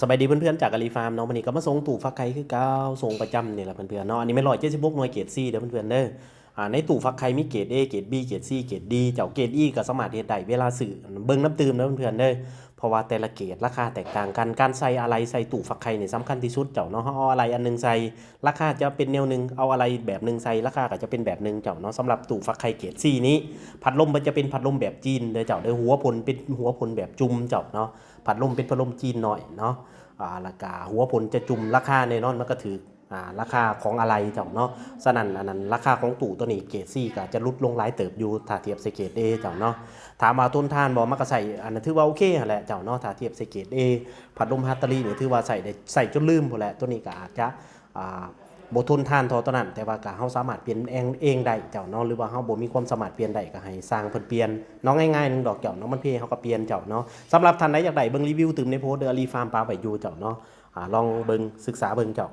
สบายดีเพื่อนๆจากอาลีฟาร์มเนาะวันนี้ก็มาส่งตู้ฟักไข่คือเก่าส่งประจำนี่แหละเพื่อนๆเนาะอันนี้ไม่176หน่วยเกรด C เด้อเพื่อนๆเด้อในตู้ฟักไข่มีเกรด A เกรด B เกรด C เกรด D เจ้าเกรด E ก็สามารถเฮ็ดได้เวลาซื้อเบิ่งน้ำตื่มเด้อเพื่อนๆเด้อเพราะว่าแต่ละเกรดราคาแตกต่างกันการใส่อะไรใส่ตู้ฟักไข่นี่สำคัญที่สุดเจ้าเนาะเฮาเอาอะไรอันนึงใส่ราคาจะเป็นแนวนึงเอาอะไรแบบนึงใส่ราคาก็จะเป็นแบบนึงเจ้าเนาะสำหรับตู้ฟักไข่เกรด C นี้พัดลมมันจะเป็นพัดลมแบบจีนเด้อเจ้าเด้อหัวพลเป็นหัวพลแบบจุ่มเจ้าเนาะพัดลมเป็นพัดลมจีนหน่อยเนาะ ราคาหัวผลจะจุ่มราคาแน่นอนมันก็ถือราคาของอะไรเจ้าเนาะสนั่นอันนั้นราคาของตู่ตัวนี้เกรดซี่ก็จะลดลงหลายเติบอยู่ถ้าเทียบใส่เกรดเอเจ้าเนาะถามว่าต้นทานบอกมันก็ใส่อันนั้นถือว่าโอเคแหละเจ้าเนาะถ้าเทียบใส่เกรดเอพัดลมฮัตตารีเนี่ยถือว่าใส่ได้ใส่จนลืมพอแหละตัวนี้ก็อาจจะอ่าบ่ทนทานเท่าตัวนั้นแต่ว่าก็เฮาสามารถเปลี่ยนเองได้เจ้าเนาะหรือว่าเฮาบ่มีความสามารถเปลี่ยนได้ก็ให้สร้างเพิ่นเปลี่ยนเนาะง่ายๆนึงดอกเจ้าเนาะมันเพเฮาก็เปลี่ยนเจ้าเนาะสำหรับท่านใดอยากได้เบิ่งรีวิวตื่มในโพสต์เด้ออาลีฟาร์มปลาไปอยู่เจ้าเนาะลองเบิ่งศึกษาเบิ่งเจ้า